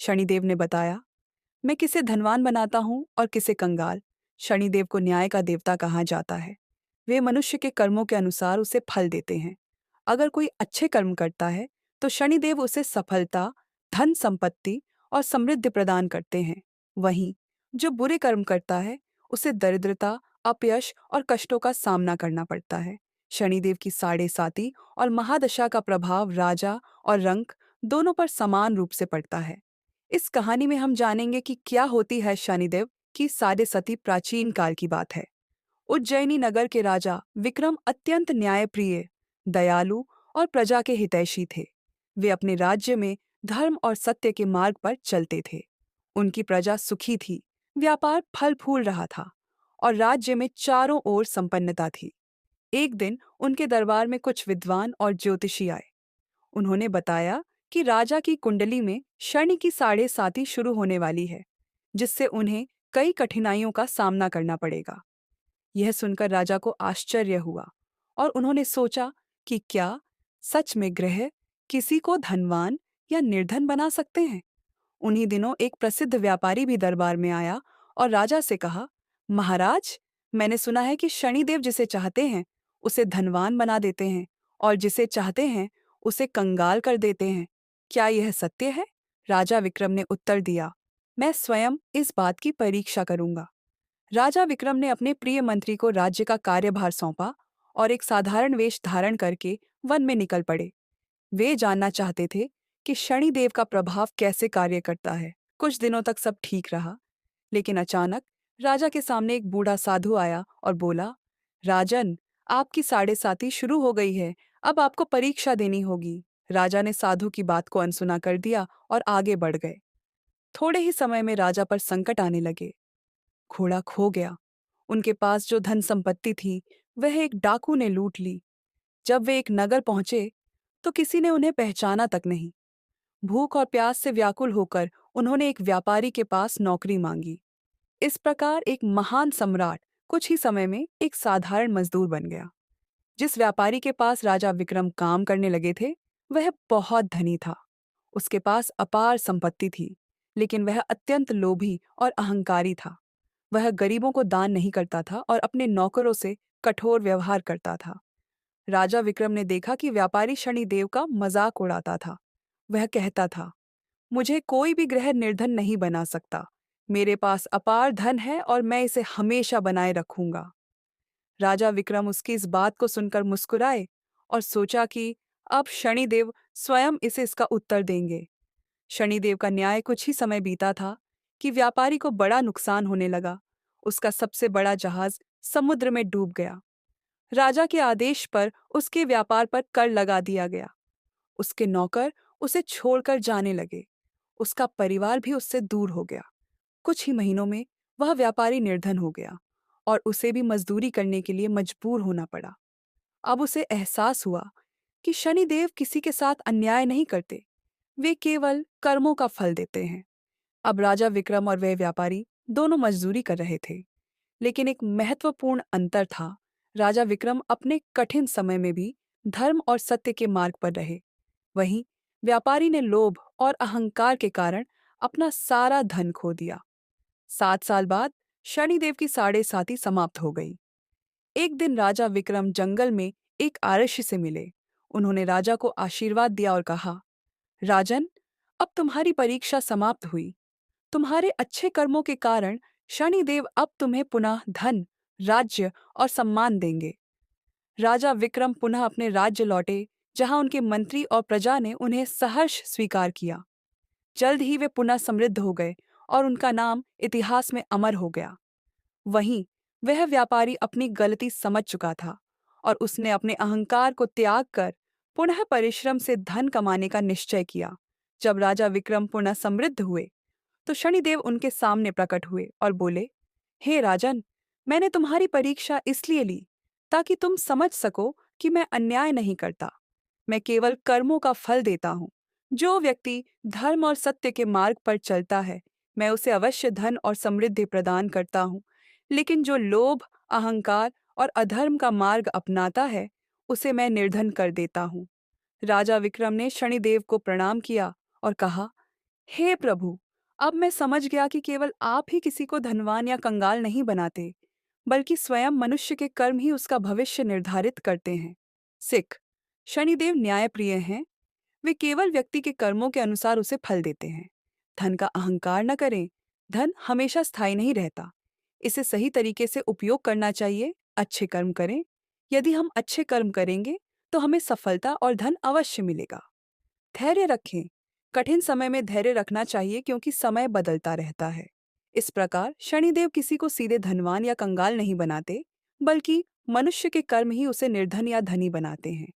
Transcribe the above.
शनिदेव ने बताया, मैं किसे धनवान बनाता हूँ और किसे कंगाल। शनिदेव को न्याय का देवता कहा जाता है। वे मनुष्य के कर्मों के अनुसार उसे फल देते हैं। अगर कोई अच्छे कर्म करता है तो शनिदेव उसे सफलता, धन संपत्ति और समृद्धि प्रदान करते हैं। वहीं जो बुरे कर्म करता है उसे दरिद्रता, अपयश और कष्टों का सामना करना पड़ता है। शनिदेव की साढ़े साती और महादशा का प्रभाव राजा और रंक दोनों पर समान रूप से पड़ता है। इस कहानी में हम जानेंगे कि क्या होती है शनिदेव की साढ़े सती। प्राचीन काल की बात है। उज्जैनी नगर के राजा विक्रम अत्यंत न्यायप्रिय, दयालु और प्रजा के हितैषी थे। वे अपने राज्य में धर्म और सत्य के मार्ग पर चलते थे। उनकी प्रजा सुखी थी, व्यापार फल फूल रहा था और राज्य में चारों ओर संपन्नता थी। एक दिन उनके दरबार में कुछ विद्वान और ज्योतिषी आए। उन्होंने बताया कि राजा की कुंडली में शनि की साढ़े साती शुरू होने वाली है, जिससे उन्हें कई कठिनाइयों का सामना करना पड़ेगा। यह सुनकर राजा को आश्चर्य हुआ और उन्होंने सोचा कि क्या सच में ग्रह किसी को धनवान या निर्धन बना सकते हैं। उन्हीं दिनों एक प्रसिद्ध व्यापारी भी दरबार में आया और राजा से कहा, महाराज, मैंने सुना है कि शनिदेव जिसे चाहते हैं उसे धनवान बना देते हैं और जिसे चाहते हैं उसे कंगाल कर देते हैं। क्या यह सत्य है? राजा विक्रम ने उत्तर दिया, मैं स्वयं इस बात की परीक्षा करूंगा। राजा विक्रम ने अपने प्रिय मंत्री को राज्य का कार्यभार सौंपा और एक साधारण वेश धारण करके वन में निकल पड़े। वे जानना चाहते थे कि शनिदेव का प्रभाव कैसे कार्य करता है। कुछ दिनों तक सब ठीक रहा, लेकिन अचानक राजा के सामने एक बूढ़ा साधु आया और बोला, राजन, आपकी साढ़े साती शुरू हो गई है, अब आपको परीक्षा देनी होगी। राजा ने साधु की बात को अनसुना कर दिया और आगे बढ़ गए। थोड़े ही समय में राजा पर संकट आने लगे। घोड़ा खो गया। उनके पास जो धन संपत्ति थी वह एक डाकू ने लूट ली। जब वे एक नगर पहुंचे तो किसी ने उन्हें पहचाना तक नहीं। भूख और प्यास से व्याकुल होकर उन्होंने एक व्यापारी के पास नौकरी मांगी। इस प्रकार एक महान सम्राट कुछ ही समय में एक साधारण मजदूर बन गया। जिस व्यापारी के पास राजा विक्रम काम करने लगे थे वह बहुत धनी था। उसके पास अपार संपत्ति थी, लेकिन वह अत्यंत लोभी और अहंकारी था। वह गरीबों को दान नहीं करता था और अपने नौकरों से कठोर व्यवहार करता था। राजा विक्रम ने देखा कि व्यापारी शनिदेव का मजाक उड़ाता था। वह कहता था, मुझे कोई भी ग्रह निर्धन नहीं बना सकता। मेरे पास अपार धन है और मैं इसे हमेशा बनाए रखूंगा। राजा विक्रम उसकी इस बात को सुनकर मुस्कुराए और सोचा कि अब शनिदेव स्वयं इसे इसका उत्तर देंगे। शनिदेव का न्याय कुछ ही समय बीता था कि व्यापारी को बड़ा नुकसान होने लगा। उसका सबसे बड़ा जहाज समुद्र में डूब गया। राजा के आदेश पर उसके व्यापार पर कर लगा दिया गया। उसके नौकर उसे छोड़कर जाने लगे। उसका परिवार भी उससे दूर हो गया। कुछ ही महीनों में वह व्यापारी निर्धन हो गया और उसे भी मजदूरी करने के लिए मजबूर होना पड़ा। अब उसे एहसास हुआ कि शनिदेव किसी के साथ अन्याय नहीं करते, वे केवल कर्मों का फल देते हैं। अब राजा विक्रम और वह व्यापारी दोनों मजदूरी कर रहे थे, लेकिन एक महत्वपूर्ण अंतर था। राजा विक्रम अपने कठिन समय में भी धर्म और सत्य के मार्ग पर रहे। वहीं व्यापारी ने लोभ और अहंकार के कारण अपना सारा धन खो दिया। 7 साल बाद शनिदेव की साढ़े साती समाप्त हो गई। एक दिन राजा विक्रम जंगल में एक आरक्षी से मिले। उन्होंने राजा को आशीर्वाद दिया और कहा, राजन, अब तुम्हारी परीक्षा समाप्त हुई। तुम्हारे अच्छे कर्मों के कारण शनिदेव अब तुम्हें पुनः धन, राज्य और सम्मान देंगे। राजा विक्रम पुनः अपने राज्य लौटे, जहां उनके मंत्री और प्रजा ने उन्हें सहर्ष स्वीकार किया। जल्द ही वे पुनः समृद्ध हो गए और उनका नाम इतिहास में अमर हो गया। वहीं वह व्यापारी अपनी गलती समझ चुका था और उसने अपने अहंकार को त्याग कर पुनः परिश्रम से धन कमाने का निश्चय किया। जब राजा विक्रम पुनः समृद्ध हुए तो शनिदेव उनके सामने प्रकट हुए और बोले, हे राजन, मैंने तुम्हारी परीक्षा इसलिए ली ताकि तुम समझ सको कि मैं अन्याय नहीं करता। मैं केवल कर्मों का फल देता हूँ। जो व्यक्ति धर्म और सत्य के मार्ग पर चलता है, मैं उसे अवश्य धन और समृद्धि प्रदान करता हूँ। लेकिन जो लोभ, अहंकार और अधर्म का मार्ग अपनाता है, उसे मैं निर्धन कर देता हूँ। राजा विक्रम ने शनिदेव को प्रणाम किया और कहा, हे प्रभु, अब मैं समझ गया कि केवल आप ही किसी को धनवान या कंगाल नहीं बनाते, बल्कि स्वयं मनुष्य के कर्म ही उसका भविष्य निर्धारित करते हैं। सिख, शनिदेव न्यायप्रिय हैं। वे केवल व्यक्ति के कर्मों के अनुसार उसे फल देते हैं। धन का अहंकार न करें। धन हमेशा स्थायी नहीं रहता। इसे सही तरीके से उपयोग करना चाहिए। अच्छे कर्म करें। यदि हम अच्छे कर्म करेंगे तो हमें सफलता और धन अवश्य मिलेगा। धैर्य रखें। कठिन समय में धैर्य रखना चाहिए क्योंकि समय बदलता रहता है। इस प्रकार शनिदेव किसी को सीधे धनवान या कंगाल नहीं बनाते, बल्कि मनुष्य के कर्म ही उसे निर्धन या धनी बनाते हैं।